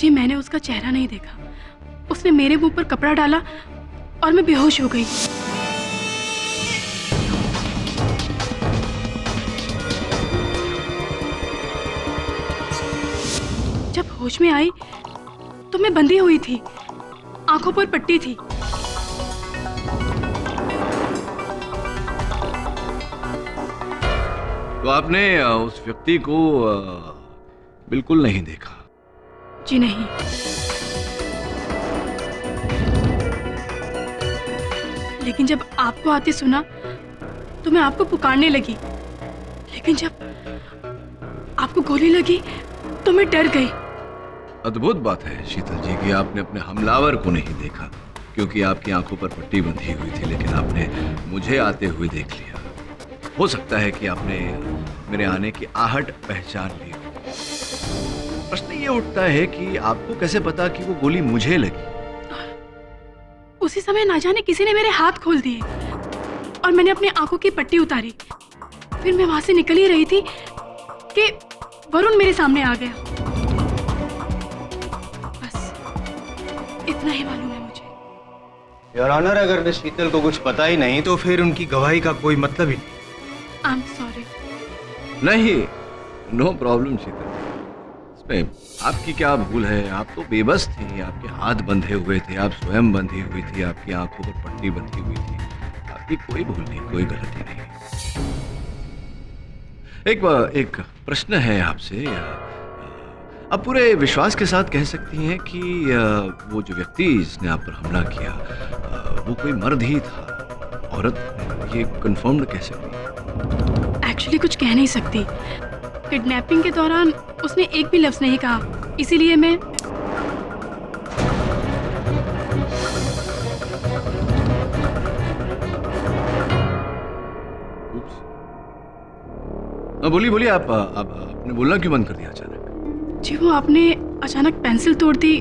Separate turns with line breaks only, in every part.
जी मैंने उसका चेहरा नहीं देखा। उसने मेरे मुंह पर कपड़ा डाला और मैं बेहोश हो गई। जब होश में आई तो मैं बंधी हुई थी, आंखों पर पट्टी थी।
तो आपने उस व्यक्ति को बिल्कुल नहीं देखा?
जी नहीं। लेकिन जब आपको आते सुना तो मैं आपको पुकारने लगी, लेकिन जब आपको गोली लगी तो मैं डर गई।
अद्भुत बात है शीतल जी कि आपने अपने हमलावर को नहीं देखा, क्योंकि आपकी आंखों पर पट्टी बंधी हुई थी, लेकिन आपने मुझे आते हुए देख लिया। हो सकता है कि आपने मेरे आने की आहट पहचान ली। प्रश्न ये उठता है कि आपको कैसे पता कि वो गोली मुझे लगी?
उसी समय ना जाने किसी ने मेरे हाथ खोल दिए और मैंने अपनी आंखों की पट्टी उतारी। फिर मैं वहां से निकल ही रही थी कि वरुण मेरे सामने आ गया। बस इतना ही मालूम है मुझे।
योर ऑनर, अगर शीतल को कुछ पता ही नहीं तो फिर उनकी गवाही का कोई मतलब ही नहीं।
I am sorry.
नहीं, नो प्रॉब्लम शीतल। इसमें आपकी क्या भूल है? आप तो बेबस थी, आपके हाथ बंधे हुए थे, आप स्वयं बंधी हुई थी, आपकी आंखों पर पट्टी बंधी हुई थी। आपकी कोई भूल नहीं, कोई गलती नहीं। एक प्रश्न है आपसे। आप पूरे विश्वास के साथ कह सकती हैं कि वो जो व्यक्ति जिसने आप पर हमला किया वो कोई मर्द ही था, औरत? ये कंफर्म्ड कह सकती हैं?
एक्चुअली कुछ कह नहीं सकती। किडनैपिंग के दौरान उसने एक भी लफ्ज नहीं कहा, इसीलिए मैं
बोलिए आप आपने बोलना क्यों बंद कर दिया अचानक?
जी वो आपने अचानक पेंसिल तोड़ दी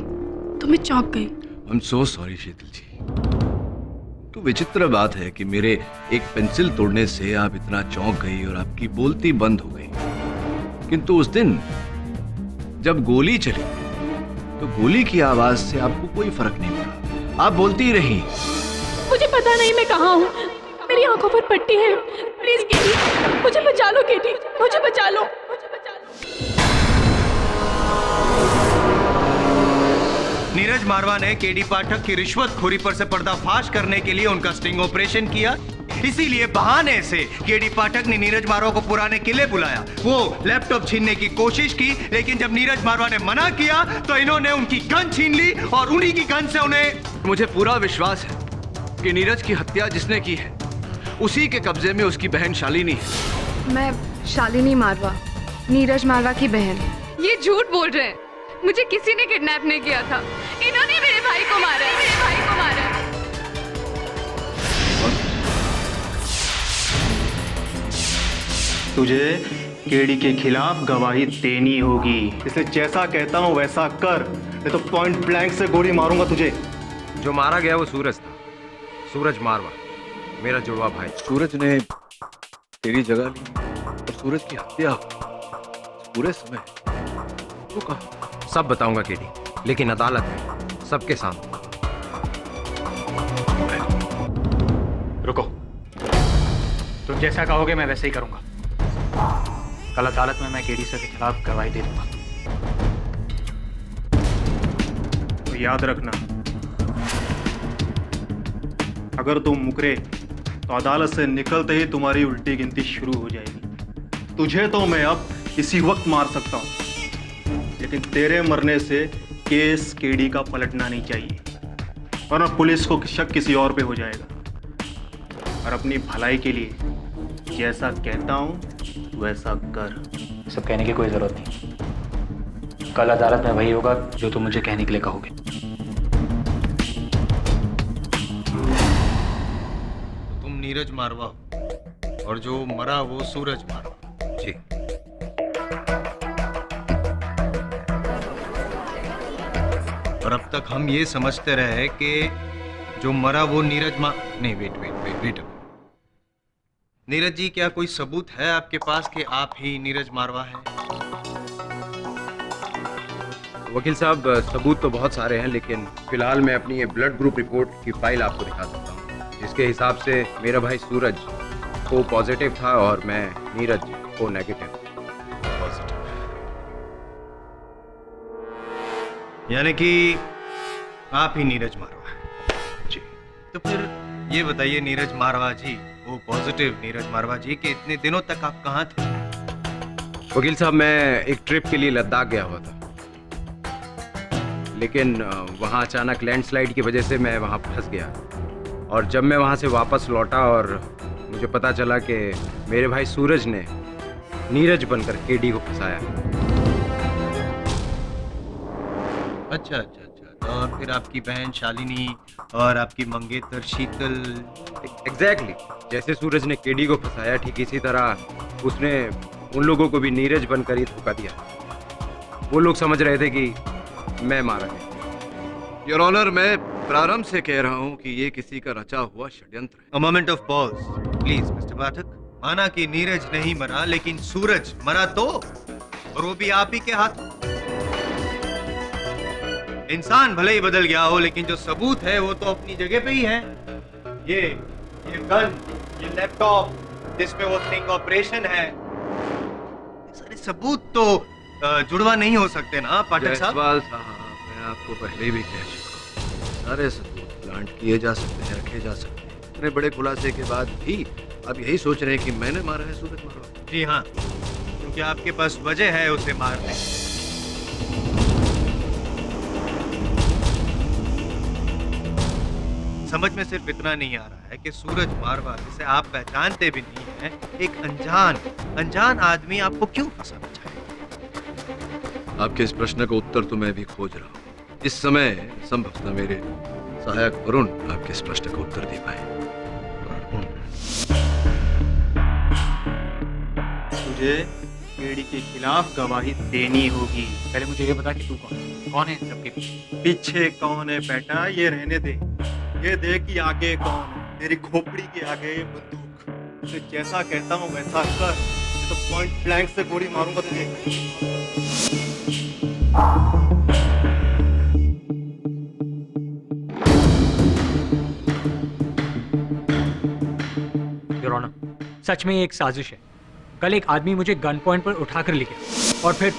तो मैं चौंक गई।
आई एम सो सॉरी शीतल जी। तो विचित्र बात है कि मेरे एक पेंसिल तोड़ने से आप इतना चौंक गई और आपकी बोलती बंद हो गई, किंतु उस दिन जब गोली चली तो गोली की आवाज से आपको कोई फर्क नहीं पड़ा, आप बोलती रही।
मुझे पता नहीं मैं कहाँ हूँ, मेरी आंखों पर पट्टी है। प्लीज केटी, मुझे बचा लो। केटी, मुझे बचा लो।
नीरज मारवा ने केडी पाठक की रिश्वतखोरी पर से पर्दाफाश करने के लिए उनका स्टिंग ऑपरेशन किया। इसीलिए बहाने से केडी पाठक ने नीरज मारवा को पुराने किले बुलाया। वो लैपटॉप छीनने की कोशिश की, लेकिन जब नीरज मारवा ने मना किया तो इन्होंने उनकी गन छीन ली और उन्हीं की गन से उन्हें।
मुझे पूरा विश्वास है कि नीरज की हत्या जिसने की है उसी के कब्जे में उसकी बहन शालिनी है।
मैं शालिनी मारवा, नीरज मारवा की बहन। ये झूठ बोल रहे हैं। मुझे किसी ने किडनैप नहीं किया था। इन्होंने मेरे भाई को मारा है। मेरे भाई को मारा है।
तुझे केडी के खिलाफ गवाही देनी होगी, इसलिए जैसा कहता हूँ वैसा कर, नहीं तो पॉइंट ब्लैंक से गोली मारूंगा तुझे।
जो मारा गया वो सूरज था, सूरज मारवा, मेरा जुड़वा भाई।
सूरज ने तेरी जगह ली और सूरज की हत्या पूरे समय वो कहा?
सब बताऊंगा केडी, लेकिन अदालत में सबके सामने।
रुको, तुम जैसा कहोगे मैं वैसे ही करूंगा। कल अदालत में मैं केडी सर के खिलाफ गवाही दे दूंगा।
तो याद रखना, अगर तुम मुकरे तो अदालत से निकलते ही तुम्हारी उल्टी गिनती शुरू हो जाएगी। तुझे तो मैं अब इसी वक्त मार सकता हूं, लेकिन तेरे मरने से केस केडी का पलटना नहीं चाहिए, वरना पुलिस को शक किसी और पे हो जाएगा। और अपनी भलाई के लिए जैसा कहता हूं वैसा कर।
सब कहने की कोई जरूरत नहीं, कल अदालत में वही होगा जो तुम मुझे कहने के लिए कहोगे।
तुम नीरज मारवा और जो मरा वो सूरज मारवा।
जी।
और अब तक हम ये समझते रहे कि जो मरा वो नीरज नहीं, वेट। नीरज जी, क्या कोई सबूत है आपके पास कि आप ही नीरज मारवा हैं?
वकील साहब, सबूत तो बहुत सारे हैं, लेकिन फिलहाल मैं अपनी ये ब्लड ग्रुप रिपोर्ट की फाइल आपको दिखा सकता हूँ, जिसके हिसाब से मेरा भाई सूरज को पॉजिटिव था और मैं नीरज को नेगेटिव।
यानी कि आप ही नीरज मारवा जी। तो फिर ये बताइए नीरज मारवा जी, वो पॉजिटिव नीरज मारवा जी, कि इतने दिनों तक आप कहाँ थे?
वकील साहब, मैं एक ट्रिप के लिए लद्दाख गया हुआ था, लेकिन वहाँ अचानक लैंडस्लाइड की वजह से मैं वहाँ फंस गया। और जब मैं वहाँ से वापस लौटा और मुझे पता चला कि मेरे भाई सूरज ने नीरज बनकर केडी को फंसाया।
अच्छा अच्छा अच्छा। और फिर आपकी बहन शालिनी और आपकी मंगेतर शीतल।
एग्जैक्टली, जैसे सूरज ने केडी को फंसाया, ठीक इसी तरह उसने उन लोगों को भी नीरज बनकर ही धोखा दिया। वो लोग समझ रहे थे कि मैं मारा गया।
योर ऑनर, मैं प्रारंभ से कह रहा हूं कि ये किसी का रचा हुआ षड्यंत्र है।
A moment of pause, please, mister Pathak. माना कि नीरज नहीं मरा, लेकिन सूरज मरा तो, और वो भी आप ही के हाथ। इंसान भले ही बदल गया हो, लेकिन जो सबूत है वो तो अपनी जगह पे ही है। ये गन, ये लैपटॉप, जिसमें वो स्टिंग ऑपरेशन है, ये सारे सबूत तो जुड़वा नहीं हो सकते ना पाठक साहब?
जायसवाल साहब, मैं आपको पहले भी कह चुका हूं, सारे सबूत प्लांट किए जा सकते हैं, रखे जा सकते हैं। इतने बड़े खुलासे के बाद भी आप यही सोच रहे हैं कि मैंने मारा है सूरज मारवा?
जी हाँ, क्योंकि आपके पास वजह है उसे मारने। समझ में सिर्फ इतना नहीं आ रहा है कि सूरज मारवा, जिसे आप पहचानते भी नहीं हैं, एक अनजान आदमी आपको क्यों फंसाना चाहे?
आपके इस प्रश्न का उत्तर तो मैं भी खोज रहा हूँ। इस समय संभवतः मेरे सहायक वरुण आपके इस प्रश्न का उत्तर दे पाए।
तुझे केडी के खिलाफ गवाही देनी होगी।
पहले मुझे ये बता कि तू कौन है इन सबके पीछे?
पीछे कौन है बेटा, ये रहने दे। ये दे कि आगे कौन है। तेरी खोपड़ी के आगे बंदूक। मैं जैसा कहता हूँ वैसा कर, नहीं तो पॉइंट ब्लैंक से गोली मारूंगा तुझे।
योर ऑनर, सच में ये एक साजिश है। कल एक आदमी मुझे गन पॉइंट पर उठाकर ले गया और फिर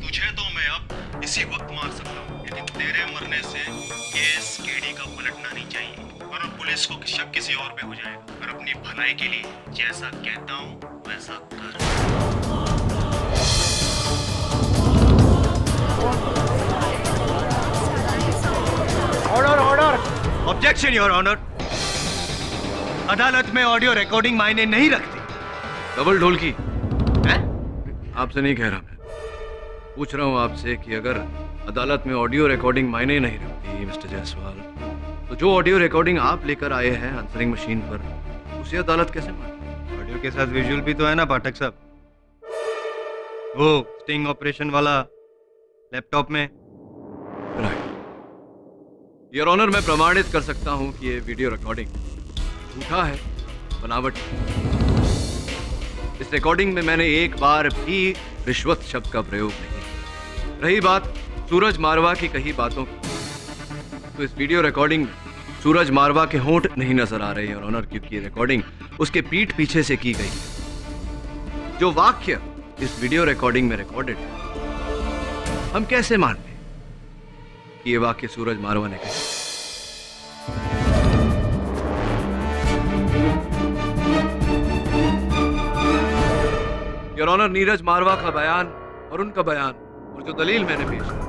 तुझे तो मैं अब इसी वक्त मार सकता हूँ, लेकिन तेरे मरने से केस केडी का पलटना नहीं चाहिए, वरना पुलिस को शक किसी और पे हो जाएगा। और अपनी भलाई के लिए जैसा कहता हूँ वैसा कर।
Order, objection your honour. अदालत में ऑडियो रिकॉर्डिंग मायने नहीं रखती।
डबल ढोलकी,
हैं?
आपसे नहीं कह रहा, मैं पूछ रहा हूँ आपसे कि अगर अदालत में ऑडियो रिकॉर्डिंग मायने नहीं रखती मिस्टर जायसवाल, तो जो ऑडियो रिकॉर्डिंग आप लेकर आए हैं आंसरिंग मशीन पर, उसे अदालत कैसे माने?
ऑडियो के साथ विजुअल भी तो है ना पाठक साहब, वो स्टिंग ऑपरेशन वाला लैपटॉप में।
राइट योर ऑनर, मैं प्रमाणित कर सकता हूँ कि ये वीडियो रिकॉर्डिंग झूठा है, बनावट है। इस रिकॉर्डिंग में मैंने एक बार भी रिश्वत शब्द का प्रयोग नहीं किया। रही बात सूरज मारवा की कही बातों की, तो इस वीडियो रिकॉर्डिंग में सूरज मारवा के होंठ नहीं नजर आ रहे हैं ऑनर, क्योंकि ये रिकॉर्डिंग उसके पीठ पीछे से की गई है। जो वाक्य इस वीडियो रिकॉर्डिंग में रिकॉर्डेड है, हम कैसे मान लें कि ये वाक्य सूरज मारवा ने कहा? योर ऑनर, नीरज मारवा का बयान और उनका बयान और जो दलील मैंने पेश की,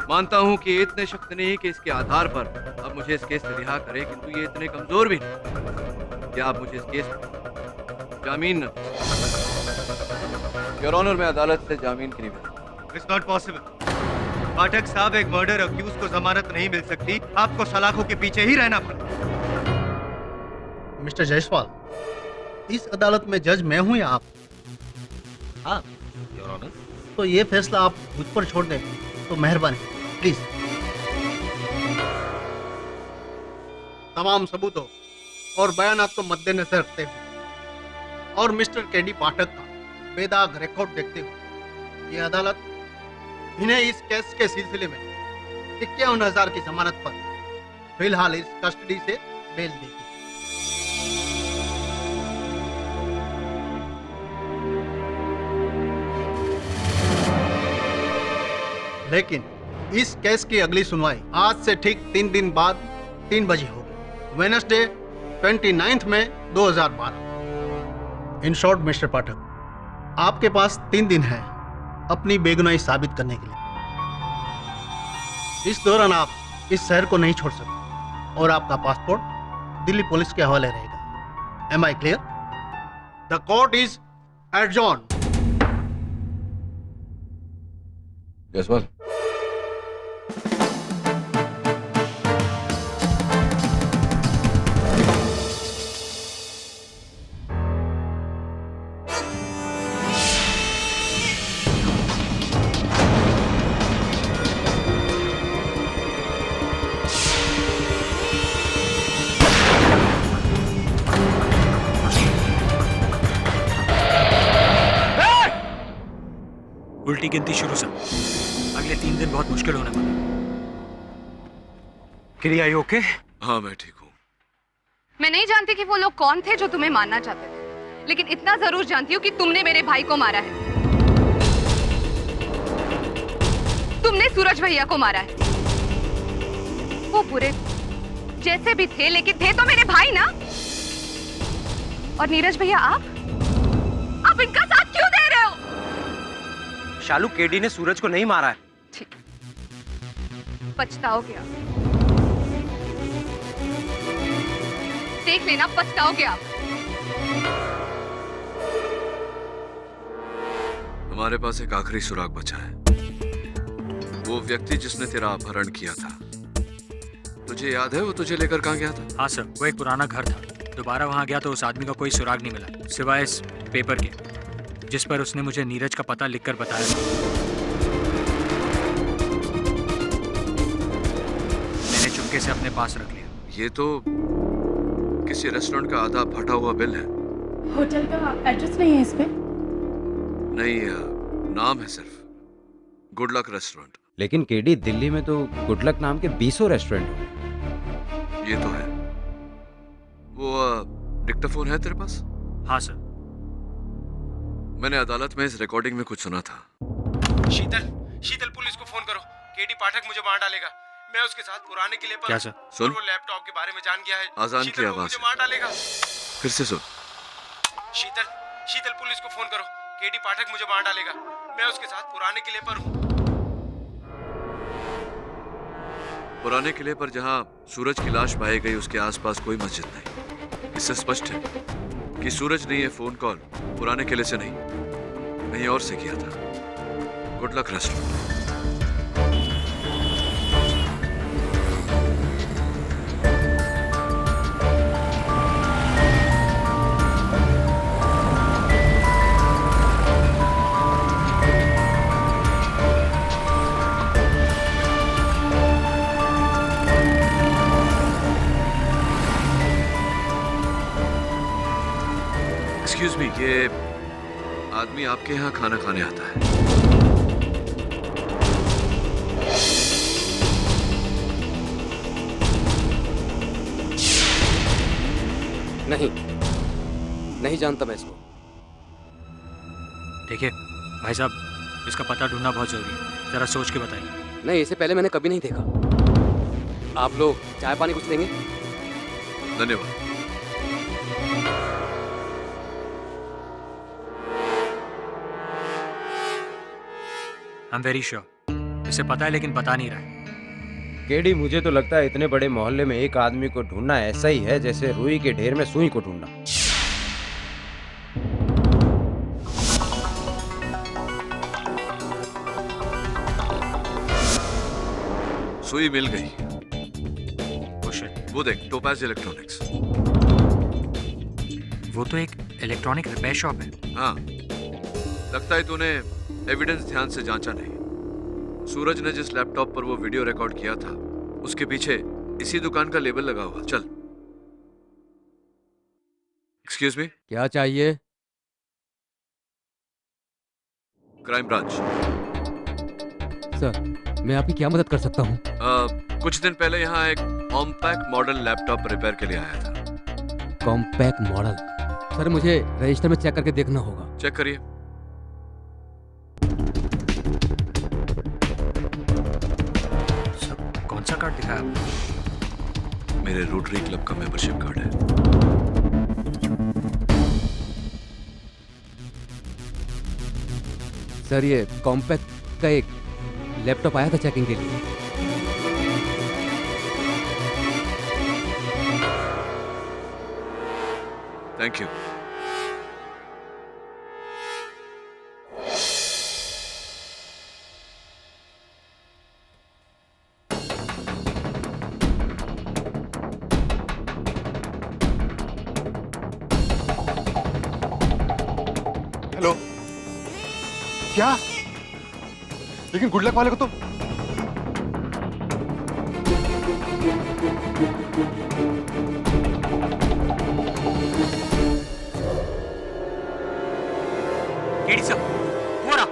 मानता हूं कि ये इतने शक्त नहीं कि इसके आधार पर आप मुझे इस केस से रिहा करें, किंतु ये इतने कमजोर भी नहीं कि आप मुझे इस केस में जामीन न दें। योर ऑनर, मैं अदालत से जामीन की निवेदन।
इट्स नॉट पॉसिबल पाठक साहब, एक मर्डर अक्यूज को जमानत नहीं मिल सकती, आपको सलाखों के पीछे ही रहना पड़ा।
मिस्टर जायसवाल, इस अदालत में जज मैं हूं या आप?
हाँ योर ऑनर।
तो ये फैसला आप मुझ पर छोड़ दें तो मेहरबानी, प्लीज। तमाम सबूतों और बयानात को मद्देनजर रखते हुए और मिस्टर केडी पाठक का बेदाग रिकॉर्ड देखते हुए ये अदालत इन्हें इस केस के सिलसिले में 51,000 की जमानत पर फिलहाल इस कस्टडी से बेल देगी। लेकिन इस केस की अगली सुनवाई आज से ठीक 3 दिन बाद 3 बजे होगी, वेडनेसडे 29 मई 2012। इन शॉर्ट मिस्टर पाठक, आपके पास 3 दिन है अपनी बेगुनाही साबित करने के लिए। इस दौरान आप इस शहर को नहीं छोड़ सकते और आपका पासपोर्ट दिल्ली पुलिस के हवाले रहेगा। Am I clear? The court is adjourn.
Jaswal,
उल्टी गिनती शुरू से। अगले 3 दिन बहुत मुश्किल होने वाले। KD, are you okay?
हाँ मैं ठीक हूँ।
मैं नहीं जानती कि वो लोग कौन थे जो तुम्हें मारना चाहते थे, लेकिन इतना जरूर जानती हूँ कि तुमने मेरे भाई को मारा है। तुमने सूरज भैया को मारा है। वो बुरे जैसे भी थे, लेकिन थे तो मेरे भाई ना। और नीरज भैया, आप इनका साथ क्यों दे रहे हो?
शालू, केडी ने सूरज को नहीं मारा है।
ठीक, पछताओगे आप। देख लेना, पछताओगे आप।
हमारे पास एक आखिरी सुराग बचा है। वो व्यक्ति जिसने तेरा अपहरण किया था, तुझे याद है वो तुझे लेकर कहाँ गया था?
हाँ सर, वो एक पुराना घर था। दोबारा वहाँ गया तो उस आदमी का कोई सुराग नहीं मिला, सिवाय इस पेपर के जिस पर उसने मुझे नीरज का पता लिखकर बताया था। मैंने चुपके से अपने पास रख लिया।
ये तो किसी रेस्टोरेंट का आधा फटा हुआ बिल है।
होटल का एड्रेस नहीं है इस पे?
नहीं, नाम है सिर्फ गुड लक रेस्टोरेंट।
लेकिन केडी, दिल्ली में तो गुडलक नाम के 20 रेस्टोरेंट हैं।
ये तो है। वो डिक्टाफोन है तेरे पास?
हाँ सर।
मैंने अदालत में इस रिकॉर्डिंग में कुछ सुना था।
शीतल पुलिस को फोन करो। केडी पाठक मुझे मार डालेगा। मैं उसके साथ पुराने किले पर।
क्या सर?
सुन,
वो लैपटॉप के बारे में जान गया है।
आजान की आवाज
मुझे मार डालेगा।
फिर से सुन।
शीतल पुलिस को फोन करो। केडी पाठक मुझे मार डालेगा। मैं उसके साथ पुराने किले पर हूँ।
पुराने किले पर जहाँ सूरज की लाश पाई गई उसके आसपास कोई मस्जिद नहीं। इससे स्पष्ट है कि सूरज ने यह फोन कॉल पुराने किले से नहीं, कहीं और से किया था। Good luck restaurant. Excuse me, ये आदमी आपके यहाँ खाना खाने आता है?
नहीं जानता मैं इसको।
देखिए भाई साहब, इसका पता ढूंढना बहुत जरूरी है। जरा सोच के बताइए।
नहीं, इसे पहले मैंने कभी नहीं देखा। आप लोग चाय पानी कुछ देंगे?
धन्यवाद।
आई एम वेरी श्योर इसे पता है, लेकिन बता नहीं रहा है।
केडी, मुझे तो लगता है इतने बड़े मोहल्ले में एक आदमी को ढूंढना ऐसा ही है जैसे रुई के ढेर में सुई को ढूंढना।
सुई मिल गई।
Oh,
वो देख, टोपाज इलेक्ट्रॉनिक्स।
वो तो एक इलेक्ट्रॉनिक रिपेयर शॉप है।
हाँ, लगता है तूने एविडेंस ध्यान से जांचा नहीं। सूरज ने जिस लैपटॉप पर वो वीडियो रिकॉर्ड किया था उसके पीछे इसी दुकान का लेबल लगा हुआ। चल एक्सक्यूज मी,
क्या चाहिए?
Crime branch.
सर, मैं आपकी क्या मदद कर सकता हूँ?
कुछ दिन पहले यहाँ एक कॉम्पैक्ट मॉडल लैपटॉप रिपेयर के लिए आया था।
Compact model? सर, मुझे रजिस्टर में चेक करके देखना होगा।
चेक करिए।
सर, कौन सा कार्ड दिखाया आपने?
मेरे रोटरी क्लब का मेंबरशिप कार्ड है।
सर, ये कॉम्पैक्ट का एक लैपटॉप आया था चेकिंग के लिए।
Thank you.
हेलो, क्या? लेकिन गुड लक वाले को तो
केडी सर, वो रहा।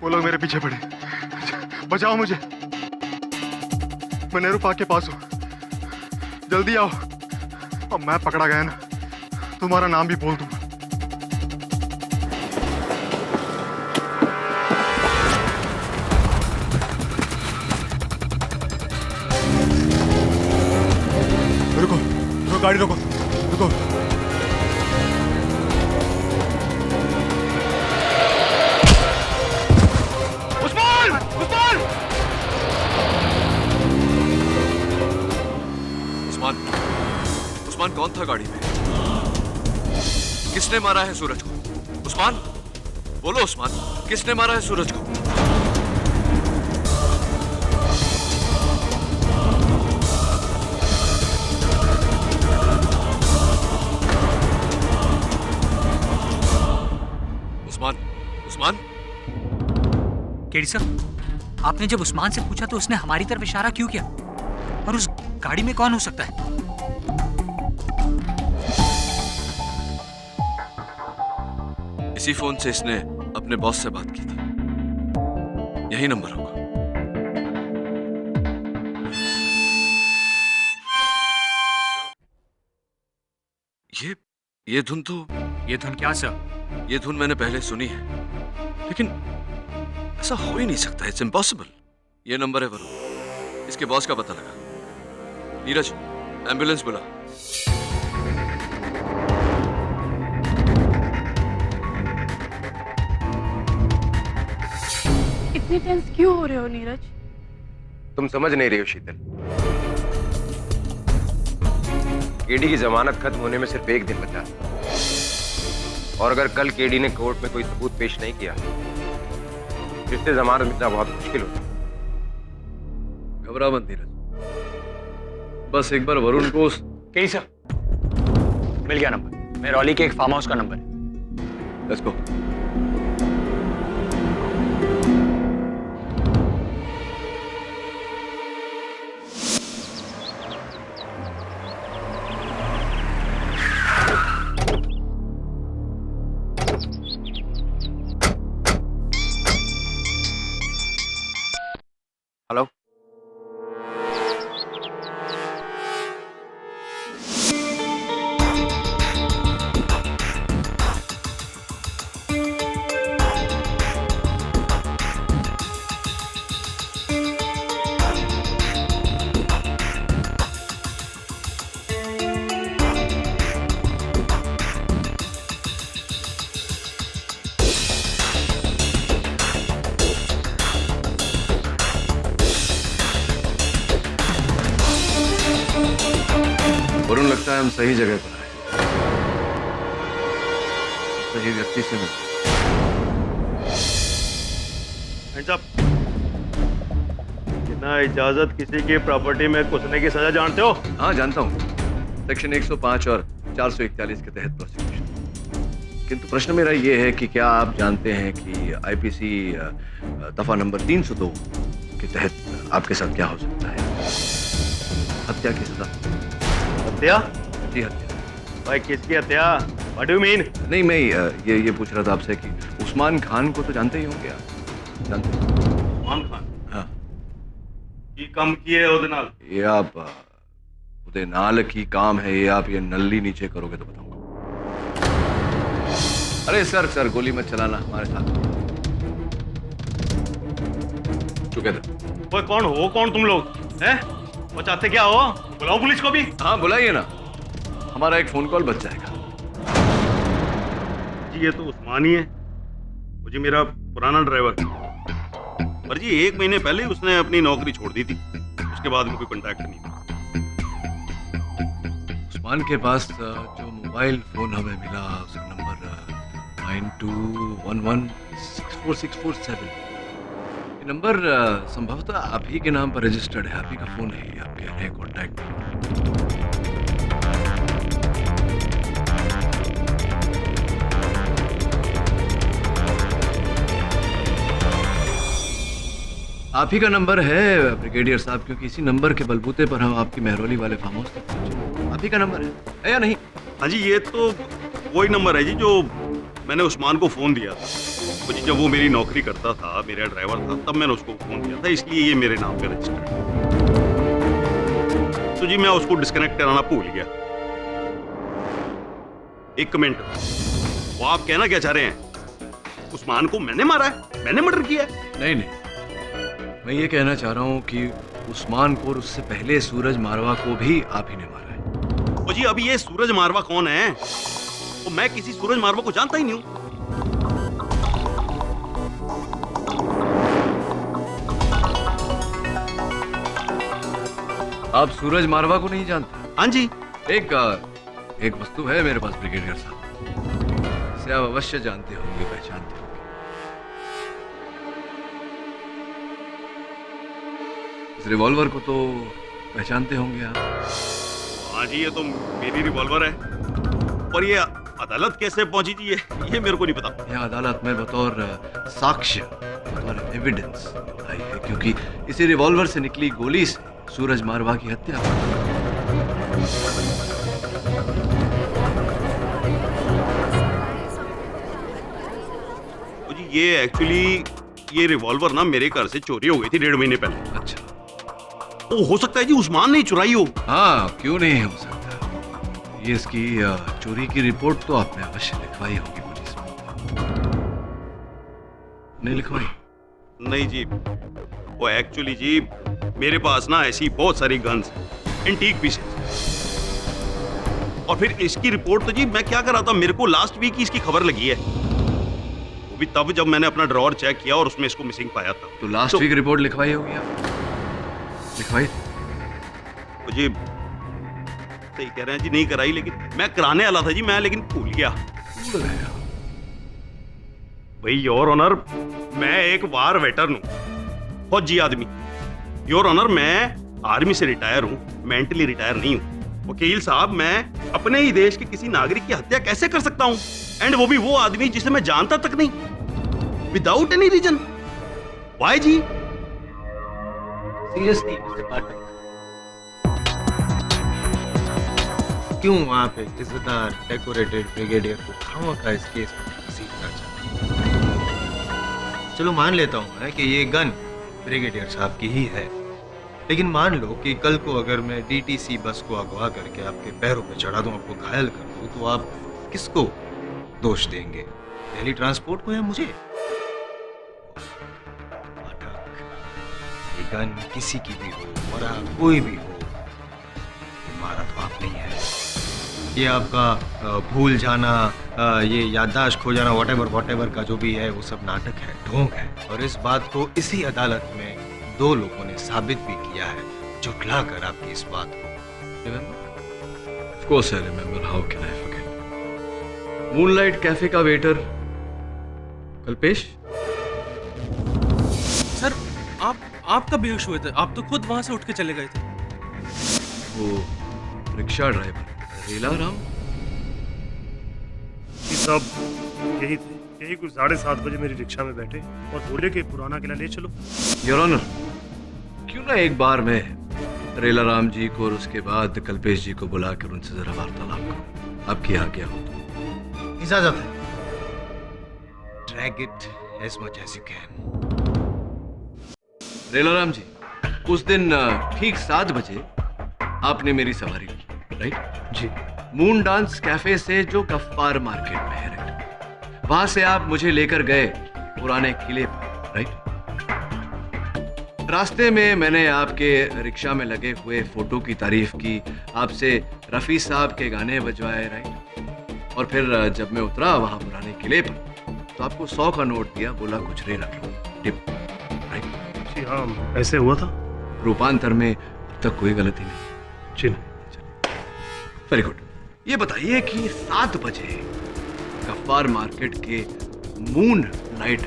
वो लोग मेरे पीछे पड़े। बचाओ मुझे, मैं नेहरू पार्क के पास हूँ, जल्दी आओ। अब मैं पकड़ा गया ना, तुम्हारा नाम भी बोल दूंगा। रुको, रुको, गाड़ी रोको, रुको।
उस्मान कौन था गाड़ी में? किसने मारा है सूरज को? उस्मान, बोलो उस्मान, किसने मारा है सूरज को? उस्मान, उस्मान।
केडी सर, आपने जब उस्मान से पूछा तो उसने हमारी तरफ इशारा क्यों किया? और उस गाड़ी में कौन हो सकता है?
इसी फोन से इसने अपने बॉस से बात की थी। यही नंबर होगा। ये धुन तो
ये धुन क्या सर?
ये धुन मैंने पहले सुनी है, लेकिन ऐसा हो ही नहीं सकता। It's impossible. ये नंबर है वरुण, इसके बॉस का पता लगा। नीरज, एम्बुलेंस बुला।
इतने टेंस क्यों हो रहे हो नीरज?
तुम समझ नहीं रही हो शीतल। केडी की जमानत खत्म होने में सिर्फ एक दिन बचा है। और अगर कल केडी ने कोर्ट में कोई सबूत पेश नहीं किया, फिर से जमानत मिलना बहुत मुश्किल होगा।
घबरा मत नीरज, बस एक बार वरुण को
केडी सर, मिल गया नंबर। मैं रॉली के एक फार्म हाउस का नंबर है।
Let's go.
हेलो,
वरुण, लगता है हम सही जगह पर आए, सही व्यक्ति से मिले।
बिना इजाजत किसी की प्रॉपर्टी में घुसने की सजा जानते हो?
हाँ, जानता हूँ, सेक्शन 105 और 441 के तहत प्रोसिक्यूशन। किंतु प्रश्न मेरा ये है कि क्या आप जानते हैं कि आईपीसी दफा नंबर 302 के तहत आपके साथ क्या हो सकता है? हत्या की सजा।
हत्या?
जी, हत्या।
भाई किसकी हत्या? What do you mean?
नहीं, मैं ये पूछ रहा था आपसे कि उस्मान खान को तो जानते ही होंगे आप? जानते हैं?
उस्मान खान?
हाँ।
की कम किए ਉਹਦੇ ਨਾਲ?
ये आप उदय नाल की काम है, ये आप ये नल्ली नीचे करोगे तो बताऊंगा। अरे सर गोली मत चलाना हमारे साथ।
ओए कौन हो? कौन तुम लोग हैं? वो चाहते क्या हो? बुलाओ पुलिस को भी।
हाँ, बुलाइए ना, हमारा एक फोन कॉल बच जाएगा।
जी ये तो उस्मान ही है, वो जी मेरा पुराना ड्राइवर। पर जी 1 महीने पहले उसने अपनी नौकरी छोड़ दी थी, उसके बाद में कोई कांटेक्ट नहीं।
उस्मान के पास जो मोबाइल फोन हमें मिला उसका नंबर 9211644647। ये नंबर संभवतः आप ही के नाम पर रजिस्टर्ड है, आप ही का फोन है, आपके नए कॉन्टैक्ट। आप ही का नंबर है ब्रिगेडियर साहब, क्योंकि इसी नंबर के बलबूते पर हम आपकी मेहरौली वाले फार्म हाउस तक पहुंचे। आप ही का नंबर है या नहीं?
हाँ जी, ये तो वही नंबर है जी जो मैंने उस्मान को फोन दिया था। वो जी जब वो मेरी नौकरी करता था, मेरा ड्राइवर था, तब मैंने उसको फोन किया था, इसलिए ये मेरे नाम पे रजिस्टर्ड है। तो जी मैं उसको डिस्कनेक्ट कराना भूल गया। एक मिनट, वो आप कहना क्या चाह रहे हैं? उस्मान को मैंने मारा है, मैंने मर्डर किया है?
नहीं, मैं ये कहना चाह रहा हूँ कि उस्मान को और उससे पहले सूरज मारवा को भी आप ही ने मारा है।
वो जी अभी ये सूरज मारवा कौन है? वो मैं किसी सूरज मारवा को जानता ही नहीं हूँ।
आप सूरज मारवा को नहीं जानते?
हाँ जी।
एक वस्तु है मेरे पास ब्रिगेडियर साहब, इसे आप अवश्य जानते होंगे, पहचानते होंगे। इस रिवॉल्वर को तो पहचानते होंगे आप।
हाँ जी, ये तो मेरी रिवॉल्वर है, पर ये अदालत कैसे पहुंची जी? ये मेरे को नहीं पता।
यह अदालत में बतौर साक्ष्य, बतौर एविडेंस आई है, क्योंकि इसी रिवॉल्वर से निकली गोली से सूरज मारवा की हत्या।
जी ये एक्चुअली ये रिवॉल्वर ना मेरे घर से चोरी हो गई थी 1.5 महीने पहले।
अच्छा,
वो हो सकता है जी उस्मान ने चुराई हो।
हाँ, क्यों नहीं हो सकता। ये इसकी चोरी की रिपोर्ट तो आपने अवश्य लिखवाई होगी पुलिस में। नहीं लिखवाई?
नहीं जी, वो एक्चुअली जी मेरे पास ना ऐसी बहुत सारी गन्स हैं, एंटीक पीसेस, और फिर इसकी रिपोर्ट तो जी मैं क्या कर रहा था, मेरे को लास्ट वीक ही इसकी खबर लगी है, वो भी तब जब मैंने अपना ड्रॉअर चेक किया और उसमें इसको मिसिंग पाया था।
तो लास्ट वीक रिपोर्ट लिखवाई होगी आप? लिखवाई?
जी सही कह रहे हैं जी, नहीं कराई, लेकिन मैं कराने वाला था जी, मैं लेकिन भूल गया। भाई योर ऑनर, मैं एक वार वेटरन हूँ, फौजी आदमी। योर ऑनर, मैं आर्मी से रिटायर हूँ, मेंटली रिटायर नहीं हूँ। वकील साहब, मैं अपने ही देश के किसी नागरिक की हत्या कैसे कर सकता हूँ, एंड वो भी वो आदमी जिसे मैं जानता तक नहीं, विदाउट एनी रीजन? व्हाई जी?
सीरियसली मिस्टर पाठक, क्यों आप एक इज्जतदार डेकोरेटेड ब्रिगेडियर को खामखा इस केस में घसीटना चाहते हैं? चलो मान लेता हूं मैं कि ये गन ब्रिगेडियर साहब की ही है, लेकिन मान लो कि कल को अगर मैं डीटीसी बस को अगवा करके आपके पैरों पे चढ़ा दूं, आपको घायल कर दूं, तो आप किसको दोष देंगे? दिल्ली ट्रांसपोर्ट को या मुझे? पाठक, ये गन किसी की भी हो, मरा कोई भी हो, मारा तो आप नहीं है। ये आपका भूल जाना, ये याददाश्त खो जाना, वॉटेवर का जो भी है, वो सब नाटक है, ढोंग है, और इस बात को इसी अदालत में 2 लोगों ने साबित भी किया है, झुठला कर आपकी इस बात को।
Of course I remember. How can I forget? Moonlight Cafe का वेटर कल्पेश।
सर आप कब बेहोश हुए थे? आप तो खुद वहां से उठ के चले गए थे।
वो रिक्शा ड्राइवर रेला राम।
साहब यही थे, यही कुछ 7:30 बजे मेरी रिक्शा में बैठे और बोले कि पुराना किला ले चलो।
योर ऑनर, क्यों ना एक बार मैं रेला राम जी को और उसके बाद कल्पेश जी को बुलाकर उनसे जरा वार्तालाप करूं। आपकी आज्ञा हो तो।
इजाजत है।
Drag it as much as you can.
रेला राम जी, उस दिन ठीक 7 बजे आपने मेरी सवारी की, राइट?
जी।
मून डांस कैफे से जो गफ्फार मार्केट में है, राइट? वहां से आप मुझे लेकर गए पुराने किले पर, राइट? रास्ते में मैंने आपके रिक्शा में लगे हुए फोटो की तारीफ की, आपसे रफी साहब के गाने बजवाए, राइट? और फिर जब मैं उतरा वहां पुराने किले पर तो आपको 100 का नोट दिया, बोला कुछ रे रख लो, टिप, राइट?
जी हाँ, ऐसे हुआ था।
रूपांतर में अब तक कोई गलती नहीं?
जी।
Very good. ये बताइए कि 7 बजे गफ्फार मार्केट के मून लाइट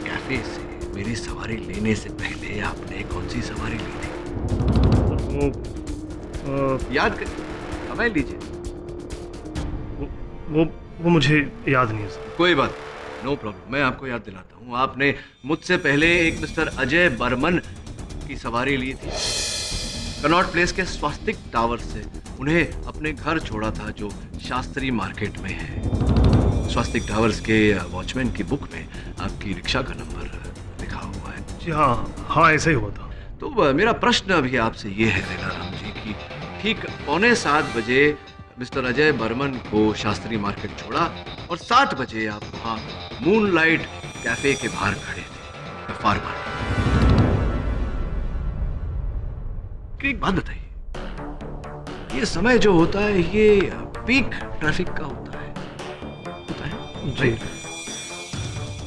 कैफे से मेरी सवारी लेने से पहले आपने कौन सी सवारी ली थी? याद कर, समय लीजिए।
वो मुझे याद नहीं है सर।
कोई बात, नो प्रॉब्लम, मैं आपको याद दिलाता हूँ। आपने मुझसे पहले एक मिस्टर अजय बर्मन की सवारी ली थी। कनॉट प्लेस के स्वास्तिक टावर से उन्हें अपने घर छोड़ा था जो शास्त्री मार्केट में है। स्वास्तिक टावर्स के वॉचमैन की बुक में आपकी रिक्शा का नंबर लिखा हुआ है।
जी हाँ, ऐसा ही हुआ था।
तो मेरा प्रश्न अभी आपसे ये है रेला राम जी कि ठीक 6:45 बजे मिस्टर अजय बर्मन को शास्त्री मार्केट छोड़ा और 7 बजे आप वहाँ मूनलाइट कैफे के बाहर खड़े थे, गफ्फार मार्केट। एक बात बताइए, ये समय जो होता है ये पीक ट्रैफिक का होता है
जी।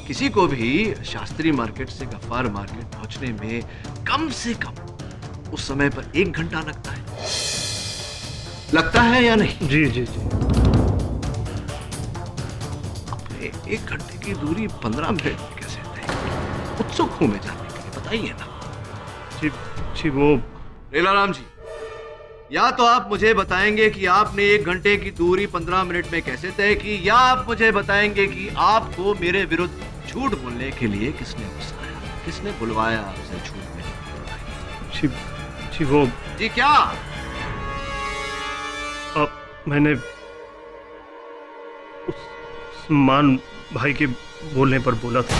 किसी को भी शास्त्री मार्केट से गफ्फार मार्केट पहुंचने में कम से कम उस समय पर 1 घंटा लगता है या नहीं?
जी जी जी।
1 घंटे की दूरी 15 मिनट में कैसे तय? उत्सुक हूं मैं जानने के लिए, बताइए ना।
जी वो
रेला राम जी, या तो आप मुझे बताएंगे कि आपने 1 घंटे की दूरी 15 मिनट में कैसे तय की, या आप मुझे बताएंगे कि आपको मेरे विरुद्ध झूठ बोलने के लिए किसने उकसाया, किसने बुलवाया आपसे झूठ बोलने?
जी वो
जी क्या?
मैंने उस्मान भाई के बोलने पर बोला था।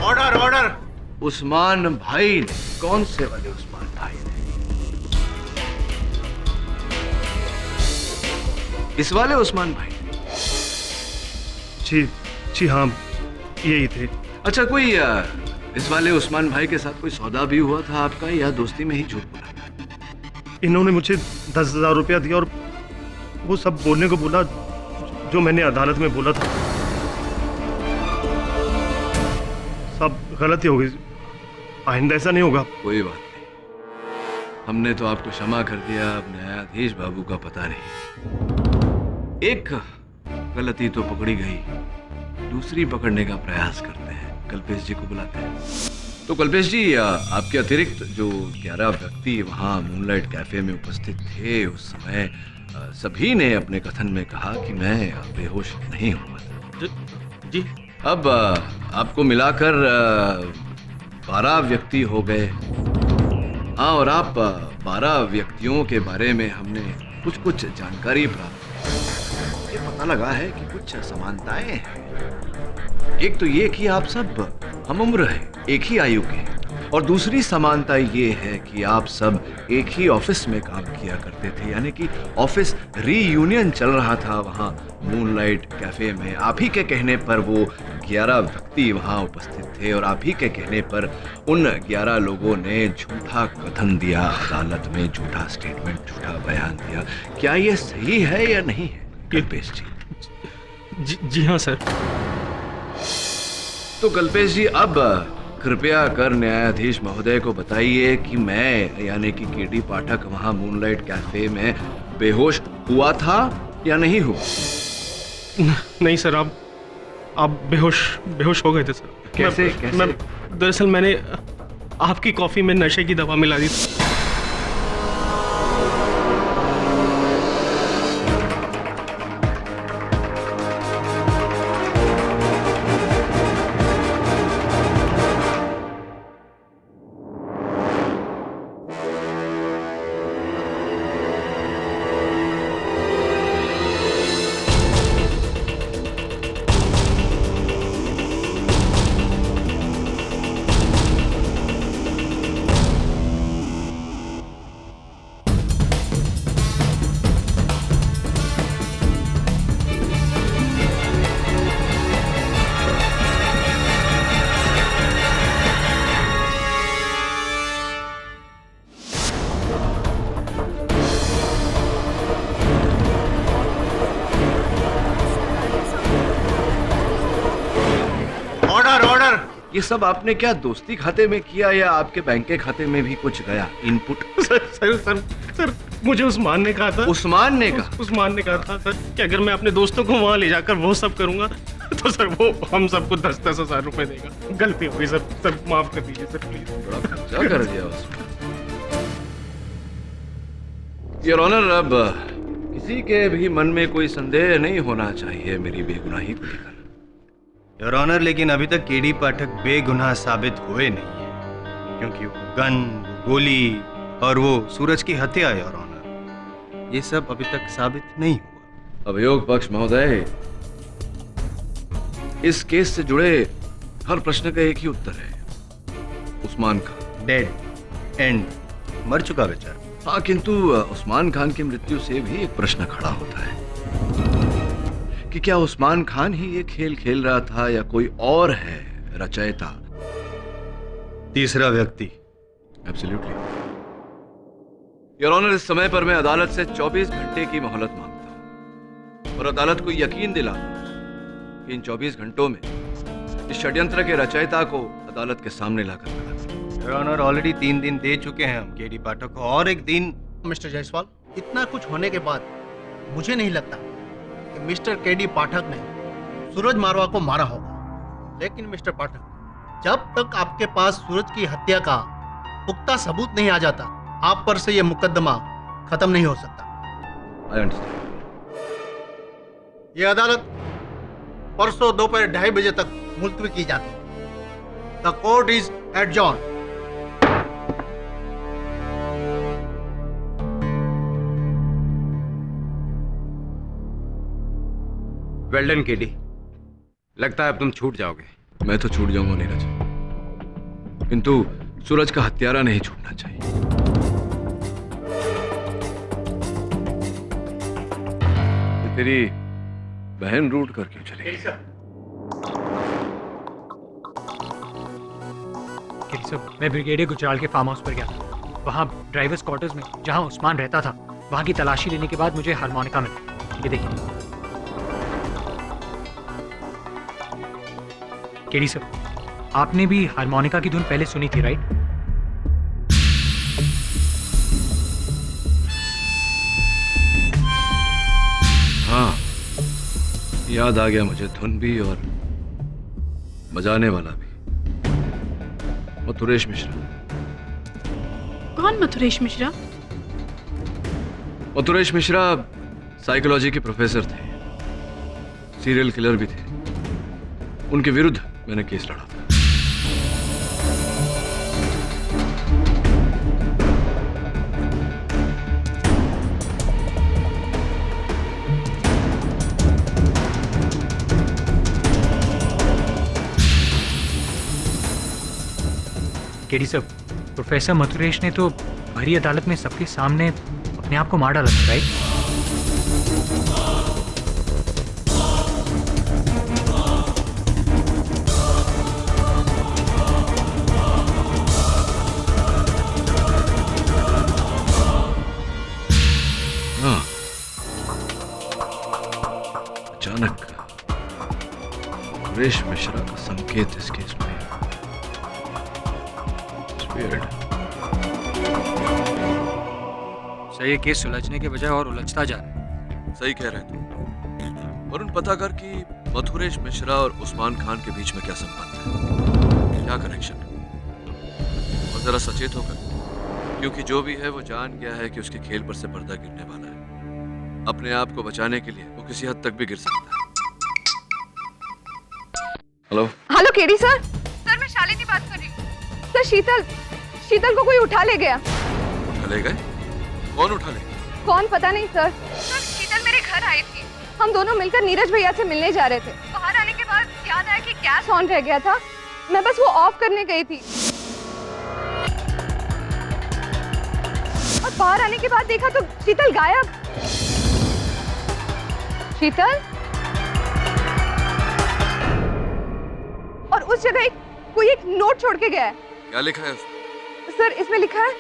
Order order.
उस्मान भाई ने? कौन से वाले उस्मान भाई ने? इस वाले उस्मान भाई?
जी हाँ, यही थे।
अच्छा, कोई इस वाले उस्मान भाई के साथ कोई सौदा भी हुआ था आपका, या दोस्ती में ही झूठ बोला?
इन्होंने मुझे 10,000 रुपया दिया और वो सब बोलने को बोला जो मैंने अदालत में बोला था। सब गलती हो गई, आइंदा ऐसा नहीं होगा।
कोई बात नहीं, हमने तो आपको क्षमा कर दिया। अब न्यायाधीश बाबू का पता नहीं। एक गलती तो पकड़ी गई, दूसरी पकड़ने का प्रयास करते हैं। कल्पेश जी को बुलाते हैं। तो कल्पेश जी, आपके अतिरिक्त जो 11 व्यक्ति वहाँ मूनलाइट कैफे में उपस्थित थे उस समय सभी ने अपने कथन में कहा कि मैं बेहोश नहीं हुआ था।
जी।
अब आपको मिलाकर 12 व्यक्ति हो गए। हाँ, और आप 12 व्यक्तियों के बारे में हमने कुछ जानकारी प्राप्त की। ये पता लगा है कि कुछ समानताएं हैं। एक तो ये कि आप सब हम उम्र हैं, एक ही आयु के हैं, और दूसरी समानता ये है कि आप सब एक ही ऑफिस में काम किया करते थे, यानी कि ऑफिस रीयूनियन चल रहा था वहाँ मूनलाइट कैफे में। आप ही के कहने पर वो 11 व्यक्ति वहाँ उपस्थित थे और आप ही के कहने पर उन 11 लोगों ने झूठा कथन दिया अदालत में, झूठा स्टेटमेंट, झूठा बयान दिया। क्या ये सही है या नहीं है कल्पेश जी?
जी हाँ सर।
तो कल्पेश जी अब कृपया कर न्यायाधीश महोदय को बताइए कि मैं यानी कि केडी पाठक वहां मूनलाइट कैफे में बेहोश हुआ था या नहीं हुआ?
नहीं सर, आप बेहोश हो गए थे सर।
कैसे?
मैं दरअसल मैंने आपकी कॉफी में नशे की दवा मिला दी थी।
ये सब आपने क्या दोस्ती खाते में किया या आपके बैंक के खाते में भी कुछ गया इनपुट?
सर मुझे उस्मान ने कहा था।
उस्मान ने कहा?
उस्मान ने कहा था सर कि अगर मैं अपने दोस्तों को वहां ले जाकर वो सब करूंगा तो सर वो हम सबको 10-10 हजार रुपए देगा। गलती हो गई सर, माफ कर दीजिए सर प्लीज।
बड़ा खर्चा कर दिया उसमें। योर ऑनर, अब किसी के भी मन में कोई संदेह नहीं होना चाहिए मेरी बेगुनाही को लेकर।
योर ऑनर, लेकिन अभी तक केडी पाठक बेगुनाह साबित हुए नहीं है, क्योंकि वो गन, वो गोली और वो सूरज की हत्या, योर ऑनर, ये सब अभी तक साबित नहीं हुआ।
अभियोग पक्ष महोदय, इस केस से जुड़े हर प्रश्न का एक ही उत्तर है, उस्मान खान
डेड, एंड, मर चुका बेचारा।
हाँ, किंतु उस्मान खान की मृत्यु से भी एक प्रश्न खड़ा होता है कि क्या उस्मान खान ही ये खेल खेल रहा था या कोई और है रचयिता,
तीसरा व्यक्ति?
एब्सोल्युटली योर ऑनर, इस समय पर मैं अदालत से 24 घंटे की मोहलत मांगता हूं और अदालत को यकीन दिलाता हूं कि इन 24 घंटों में इस षड्यंत्र के रचयिता को अदालत के सामने लाकर खड़ा करें।
योर ऑनर, ऑलरेडी 3 दिन दे चुके हैं हम केडी पाठक को, और एक दिन।
मिस्टर जायसवाल, इतना कुछ होने के बाद मुझे नहीं लगता कि मिस्टर केडी पाठक ने सूरज मारवा को मारा होगा। लेकिन मिस्टर पाठक, जब तक आपके पास सूरज की हत्या का पुख्ता सबूत नहीं आ जाता, आप पर से यह मुकदमा खत्म नहीं हो सकता।
I understand.
यह अदालत परसों दोपहर 2:30 बजे तक मुलतवी की जाती है। The court is adjourn.
Well done KD, लगता है अब तुम छूट जाओगे।
मैं तो छूट जाऊंगा नीरज, किंतु सूरज का हत्यारा नहीं छूटना चाहिए। ये तेरी बहन रूट कर क्यों चली गई?
मैं ब्रिगेडियर गुजराल के फार्म हाउस पर गया था। वहाँ ड्राइवर्स क्वार्टर्स में जहाँ उस्मान रहता था, वहाँ की तलाशी लेने के बाद मुझे हारमोनिका मिला। ये देखिए। केडी सर, आपने भी हारमोनिका की धुन पहले सुनी थी, राइट?
हाँ, याद आ गया मुझे धुन भी और बजाने वाला भी। मथुरेश मिश्रा।
कौन मथुरेश मिश्रा?
मथुरेश मिश्रा साइकोलॉजी के प्रोफेसर थे, सीरियल किलर भी थे। उनके विरुद्ध मैंने केस लड़ा था।
केडी सर, प्रोफेसर मथुरेश ने तो भरी अदालत में सबके सामने अपने आप को मार डाला था, राइट?
मधुरेश मिश्रा का संकेत इस केस में है। It's weird.
सर ये केस सुलझने के बजाय और उलझता जा रहा है।
सही कह रहे तुम। वरुण, पता कर कि मधुरेश मिश्रा और उस्मान खान के बीच में क्या संबंध है, क्या कनेक्शन है। और जरा सचेत होकर, क्योंकि जो भी है वो जान गया है कि उसके खेल पर से पर्दा गिरने वाला है। अपने आप को बचाने के लिए वो किसी हद तक भी गिर सकता है। Hello
hello KD sir. Sir मैं शालिनी बात कर रही हूँ। सर शीतल को कोई उठा ले गया।
उठा ले गए? कौन उठा ले गया?
कौन पता नहीं सर। सर शीतल मेरे घर आई थी। हम दोनों मिलकर नीरज भैया से मिलने जा रहे थे। बाहर आने के बाद याद आया कि गैस ऑन रह गया था। मैं बस वो ऑफ करने गई थी और बाहर आने के बाद देखा तो शीतल गायब। शीतल और उस जगह कोई एक नोट छोड़ के गया है।
क्या लिखा है उसमें?
सर इसमें लिखा है,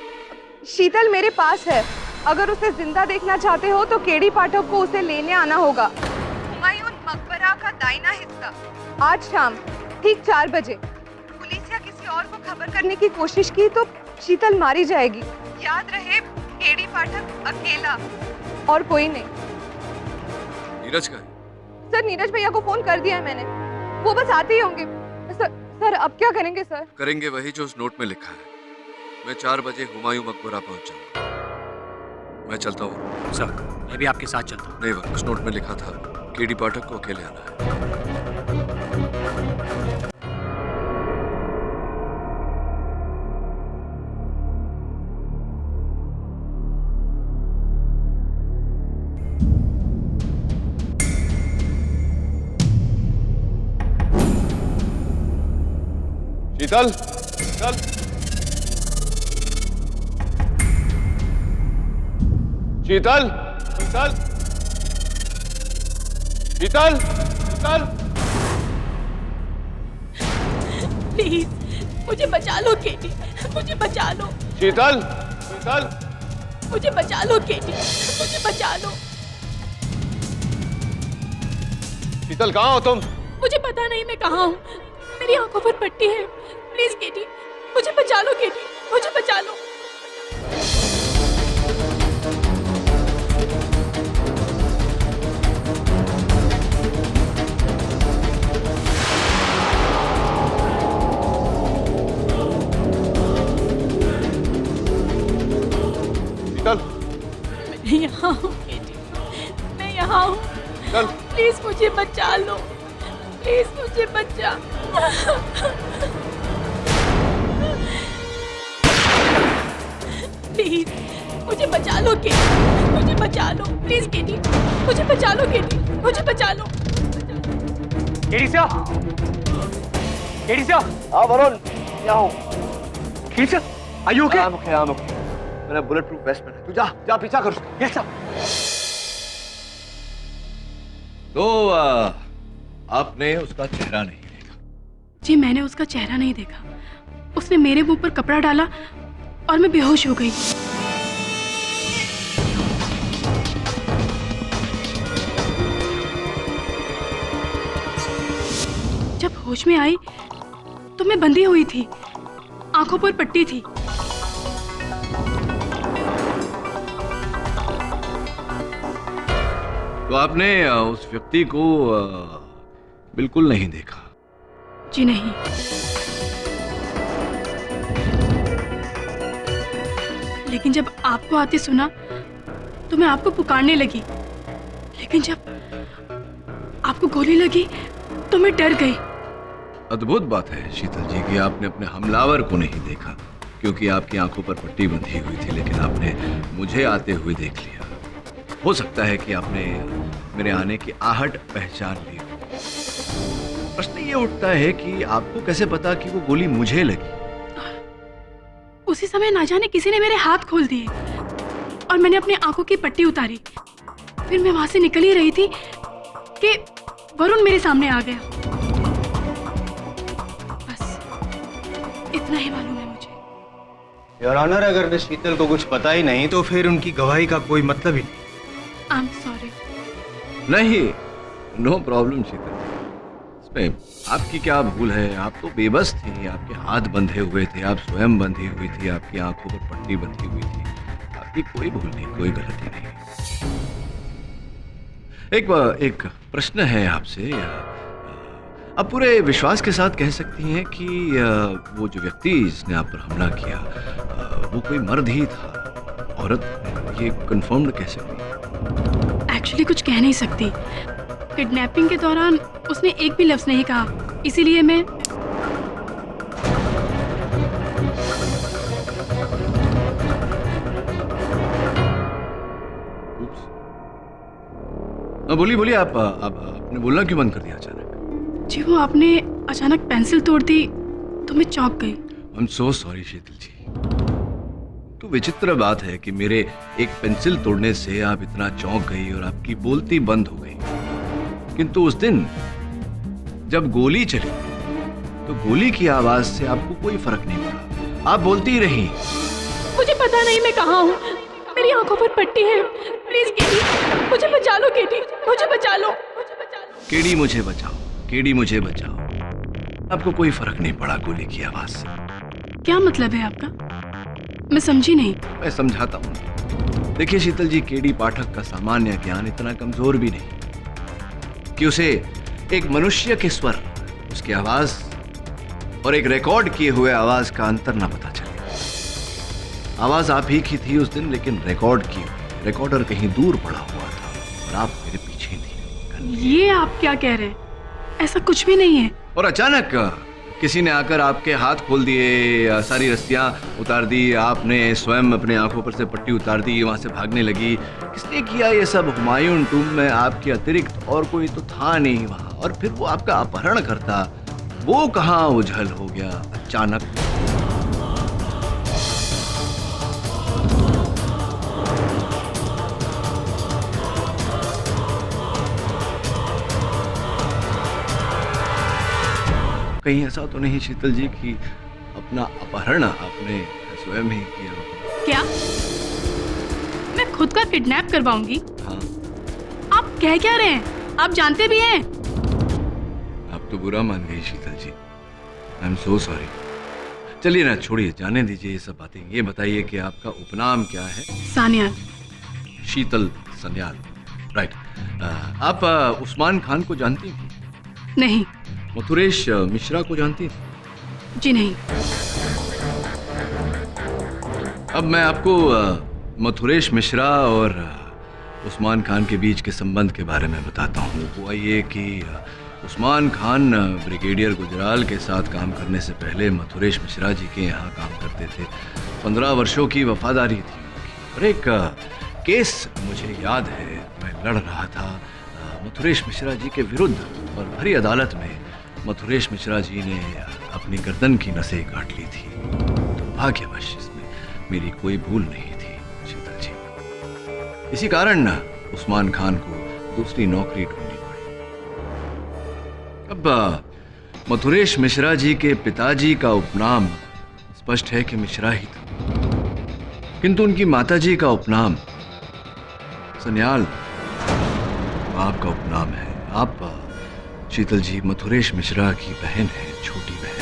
शीतल मेरे पास है, अगर उसे जिंदा देखना चाहते हो तो केडी पाठक को उसे लेने आना होगा। हुमायूं मकबरा का दाहिना हिस्सा, आज शाम ठीक 4 बजे। पुलिस या किसी और को खबर करने की कोशिश की तो शीतल मारी जाएगी। याद रहे, केडी पाठक अकेला और कोई नहीं।
नीरज का है?
सर नीरज भैया को फोन कर दिया है मैंने, वो बस आते ही होंगे। सर अब क्या करेंगे सर?
करेंगे वही जो उस नोट में लिखा है। मैं 4 बजे हुमायूं मकबरा पहुंच जाऊंगा। मैं चलता हूँ।
सर मैं भी आपके साथ चलता हूँ।
नहीं, उस नोट में लिखा था केडी पाठक को अकेले आना है। शीतल, शीतल, शीतल, शीतल, शीतल, शीतल।
प्लीज मुझे बचा लो केडी, मुझे बचा लो।
शीतल, शीतल,
मुझे बचा लो केडी, मुझे बचा लो।
शीतल कहाँ हो तुम?
मुझे पता नहीं मैं कहाँ हूँ। मेरी आंखों पर पट्टी है। प्लीज केडी मुझे बचा लो। केडी मुझे बचा लो।
शीतल,
मैं यहाँ हूँ केडी, मैं यहाँ हूँ।
चल।
प्लीज मुझे बचा लो, प्लीज मुझे बचा। प्लीज मुझे बचा लो केडी, मुझे बचा लो। प्लीज केडी मुझे बचा लो। केडी मुझे बचा लो।
KD sir, KD sir.
हाँ वरुण, क्या हूँ?
KD sir, are you okay?
I'm okay. मैंने बुलेट प्रूफ वेस्ट पहना है। तू जा पीछा कर।
Yes sir.
तो आपने उसका चेहरा नहीं देखा?
जी मैंने उसका चेहरा नहीं देखा। उसने मेरे मुंह पर कपड़ा डाला और मैं बेहोश हो गई। जब होश में आई तो मैं बंधी हुई थी, आंखों पर पट्टी थी।
तो आपने उस व्यक्ति को बिल्कुल नहीं देखा?
जी नहीं। लेकिन जब आपको आते सुना तो मैं आपको पुकारने लगी, लेकिन जब आपको गोली लगी तो मैं डर गई।
अद्भुत बात है शीतल जी कि आपने अपने हमलावर को नहीं देखा, क्योंकि आपकी आंखों पर पट्टी बंधी हुई थी, लेकिन आपने मुझे आते हुए देख लिया। हो सकता है कि आपने मेरे आने की आहट पहचान ली। प्रश्न ये उठता है कि आपको कैसे पता कि वो गोली मुझे लगी?
उसी समय ना जाने किसी ने मेरे हाथ खोल दिए और मैंने अपनी आंखों की पट्टी उतारी। फिर मैं वहां से निकल ही रही थी कि वरुण मेरे सामने आ गया। बस इतना ही मालूम है मुझे।
योर ऑनर, अगर शीतल को कुछ पता ही नहीं तो फिर उनकी गवाही का कोई मतलब ही नहीं।
I am sorry.
नहीं, नो प्रॉब्लम शीतल। इसमें आपकी क्या भूल है? आप तो बेबस थे, आपके हाथ बंधे हुए थे, आप स्वयं बंधी हुई थी, आपकी आंखों पर पट्टी बंधी हुई थी। आपकी कोई भूल नहीं, कोई गलती नहीं। एक प्रश्न है आपसे। आप पूरे विश्वास के साथ कह सकती हैं कि वो जो व्यक्ति जिसने आप पर हमला किया वो कोई मर्द ही था, औरत ये कंफर्म्ड कह सकती हैं?
एक्चुअली कुछ कह नहीं सकती। किडनैपिंग के दौरान उसने एक भी लफ्ज नहीं कहा, इसीलिए मैं
बोलिए बोलिए, आप आपने बोलना क्यों बंद कर दिया अचानक?
जी वो आपने अचानक पेंसिल तोड़ दी तो मैं चौंक गई।
आई एम सो सॉरी शीतल जी। तो विचित्र बात है कि मेरे एक पेंसिल तोड़ने से आप इतना चौंक गई और आपकी बोलती बंद हो गई, किंतु उस दिन जब गोली चली तो गोली की आवाज से आपको कोई फर्क नहीं पड़ा, आप बोलती ही रही।
मुझे पता नहीं मैं कहाँ हूँ, मेरी आंखों पर पट्टी है, प्लीज केडी मुझे बचा लो, केडी मुझे बचा लो।
केडी मुझे बचाओ, केडी मुझे बचाओ। आपको कोई फर्क नहीं पड़ा गोली की आवाज से।
क्या मतलब है आपका? मैं समझी नहीं।
मैं समझाता हूँ। देखिए शीतल जी, केडी पाठक का सामान्य ज्ञान इतना कमजोर भी नहीं कि उसे एक मनुष्य के स्वर, उसकी आवाज और एक रिकॉर्ड किए हुए आवाज का अंतर ना पता चले। आवाज आप ही की थी उस दिन, लेकिन रिकॉर्ड की रिकॉर्डर कहीं दूर पड़ा हुआ था और आप मेरे पीछे थी।
ये आप क्या कह रहे हैं? ऐसा कुछ भी नहीं है।
और अचानक किसी ने आकर आपके हाथ खोल दिए, सारी रस्सियां उतार दी, आपने स्वयं अपने आंखों पर से पट्टी उतार दी, वहां से भागने लगी। किसने किया ये सब? हुमायूं टूम में आपके अतिरिक्त और कोई तो था नहीं वहां। और फिर वो आपका अपहरण करता, वो कहाँ उछल हो गया अचानक? कहीं ऐसा तो नहीं शीतल जी कि अपना अपहरण आपने स्वयं ही किया?
क्या मैं खुद का किडनैप करवाऊंगी?
हाँ।
आप कह क्या रहे हैं? आप जानते भी हैं।
आप तो बुरा मान गई शीतल जी। I am so sorry. चलिए ना, छोड़िए, जाने दीजिए ये सब बातें। ये बताइए कि आपका उपनाम क्या है?
सान्याल।
शीतल सन्याल, राइट। आप उस्मान खान को जानती हैं?
नहीं।
मथुरेश मिश्रा को जानती हैं?
जी नहीं।
अब मैं आपको मथुरेश मिश्रा और उस्मान खान के बीच के संबंध के बारे में बताता हूँ। हुआ ये कि उस्मान खान ब्रिगेडियर गुजराल के साथ काम करने से पहले मथुरेश मिश्रा जी के यहाँ काम करते थे। 15 वर्षों की वफादारी थी उनकी। और एक केस मुझे याद है, मैं लड़ रहा था मथुरेश मिश्रा जी के विरुद्ध, और भरी अदालत में मथुरेश मिश्रा जी ने अपनी गर्दन की नसें काट ली थी। दुर्भाग्यवश इसमें मेरी कोई भूल नहीं थी शीतल जी। इसी कारण उस्मान खान को दूसरी नौकरी ढूंढनी पड़ी। अब मथुरेश मिश्रा जी के पिताजी का उपनाम स्पष्ट है कि मिश्रा ही था, किंतु उनकी माताजी का उपनाम सन्याल आपका उपनाम है। आप शीतल जी मथुरेश मिश्रा की बहन है, छोटी बहन।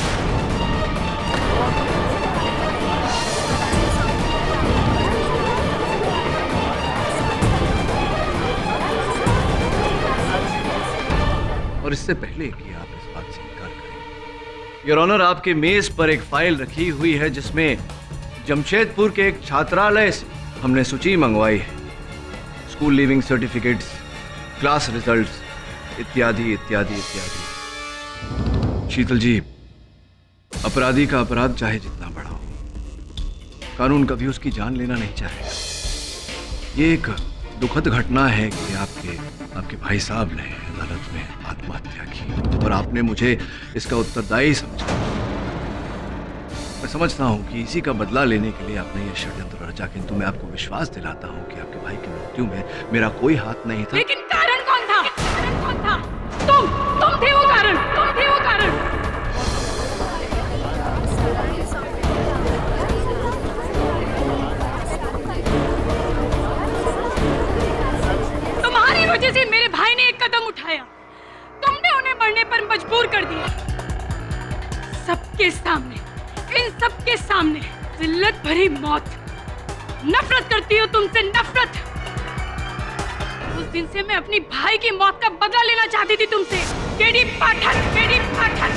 और इससे पहले कि आप इस बात से इनकार करें, योर ऑनर, आपके मेज पर एक फाइल रखी हुई है जिसमें जमशेदपुर के एक छात्रालय से हमने सूची मंगवाई है। School leaving certificates, class results, इत्यादि इत्यादि इत्यादि। शीतल जी, अपराधी का अपराध चाहे जितना बड़ा हो, कानून कभी उसकी जान लेना नहीं चाहेगा। ये एक दुखद घटना है कि आपके भाई साहब ने अदालत में आत्महत्या की और आपने मुझे इसका उत्तरदायी समझा। मैं समझता हूँ कि इसी का बदला लेने के लिए आपने ये षड्यंत्र रचा, किंतु मैं आपको विश्वास दिलाता हूँ कि आपके भाई की मृत्यु में मेरा कोई हाथ नहीं था।
लेकिन कारण कौन था? कारण कौन था? तुम थे वो कारण, तुम थे वो कारण। तुम्हारी वजह से मेरे भाई ने एक कदम उठाया। तुमने उन्हें मरने पर मजबूर कर दिया। सबके सामने, इन सबके सामने जिल्लत भरी मौत। नफरत करती हूँ तुमसे, नफरत। उस दिन से मैं अपनी भाई की मौत का बदला लेना चाहती थी तुमसे, केडी पाठक, केडी पाठक।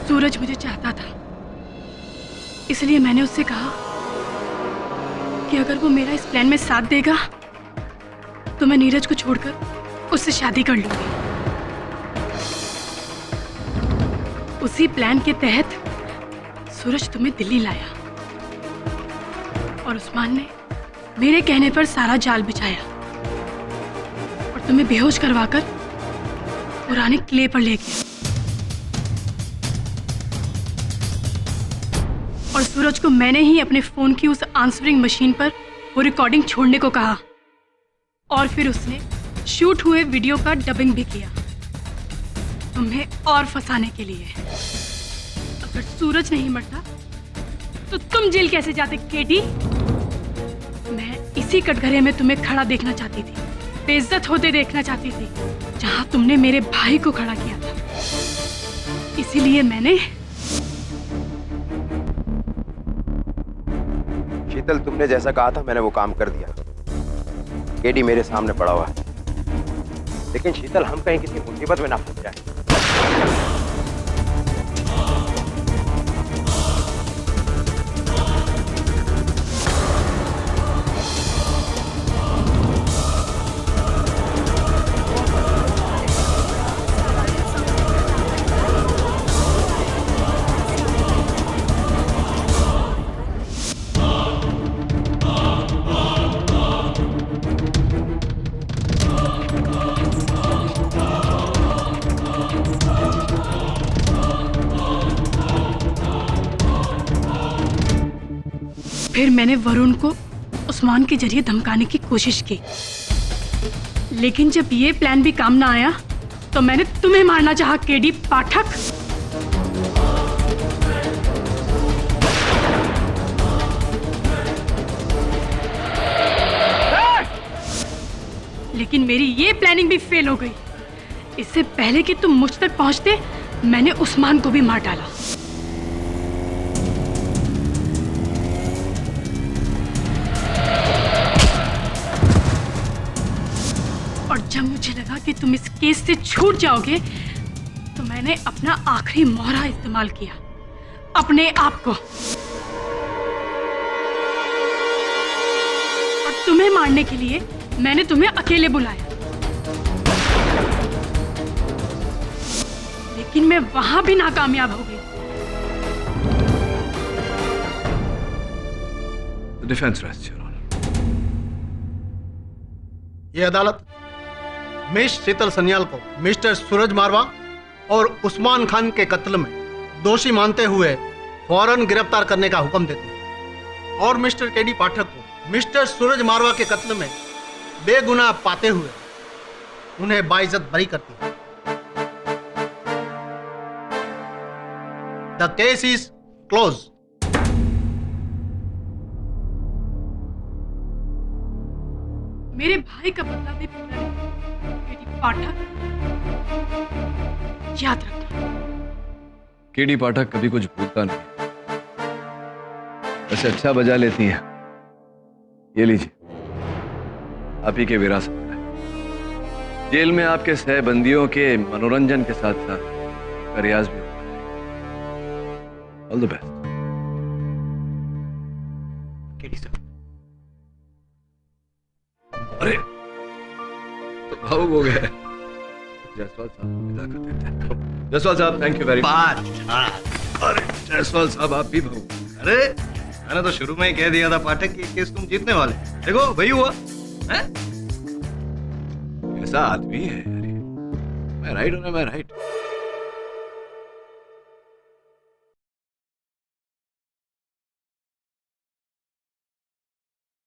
सूरज मुझे चाहता था, इसलिए मैंने उससे कहा कि अगर वो मेरा इस प्लान में साथ देगा तो मैं नीरज को छोड़कर उससे शादी कर लूंगी। उसी प्लान के तहत सूरज तुम्हें दिल्ली लाया और उस्मान ने मेरे कहने पर सारा जाल बिछाया और तुम्हें बेहोश करवाकर पुराने किले पर ले गया। और सूरज को मैंने ही अपने फोन की उस आंसरिंग मशीन पर वो रिकॉर्डिंग छोड़ने को कहा और फिर उसने शूट हुए वीडियो का डबिंग भी किया, तुम्हें और फंसाने के लिए। अगर सूरज नहीं मरता तो तुम जेल कैसे जाते केडी? मैं इसी कटघरे में तुम्हें खड़ा देखना चाहती थी, बेइज्जत होते देखना चाहती थी, जहां तुमने मेरे भाई को खड़ा किया था। इसीलिए मैंने
शीतल, तुमने जैसा कहा था मैंने वो काम कर दिया। केडी मेरे सामने पड़ा हुआ है, लेकिन शीतल हम कहीं किसी मुसीबत में ना फंस जाए।
फिर मैंने वरुण को उस्मान के जरिए धमकाने की कोशिश की, लेकिन जब ये प्लान भी काम ना आया तो मैंने तुम्हें मारना चाहा केडी पाठक। लेकिन मेरी ये प्लानिंग भी फेल हो गई। इससे पहले कि तुम मुझ तक पहुंचते मैंने उस्मान को भी मार डाला। और जब मुझे लगा कि तुम इस केस से छूट जाओगे तो मैंने अपना आखिरी मोहरा इस्तेमाल किया, अपने आप को। और तुम्हें मारने के लिए मैंने तुम्हें अकेले बुलाया, लेकिन मैं वहां भी नाकामयाब हो गई।
Defence rest your honour.
ये अदालत मिस शीतल सन्याल को मिस्टर सूरज मारवा और उस्मान खान के कत्ल में दोषी मानते हुए फौरन गिरफ्तार करने का हुक्म देती है और मिस्टर केडी पाठक को मिस्टर सूरज मारवा के कत्ल में बेगुनाह पाते हुए उन्हें बाइज्जत बरी करती है। The case is close.
मेरे भाई का बदला भी पूरा नहीं, केडी पाठक, याद रखना।
केडी पाठक कभी कुछ भूलता नहीं। वैसे अच्छा बजा लेती हैं। ये लीजिए, आप ही के विरासत में है। जेल में आपके सहबंदियों के मनोरंजन के साथ साथ रियाज भी होगा। All the best.
KD sir.
अरे तो भावुक हो गए। जायसवाल साहब को विदा कर देते हैं। जायसवाल साहब, थैंक यू वेरी मच। अरे जायसवाल साहब, आप भी भावुक।
अरे मैंने तो शुरू में ही कह दिया था पाठक कि केस तुम जीतने वाले। देखो वही हुआ है?
ऐसा आदमी है यार। मैं राइट हूं ना, मैं राइट।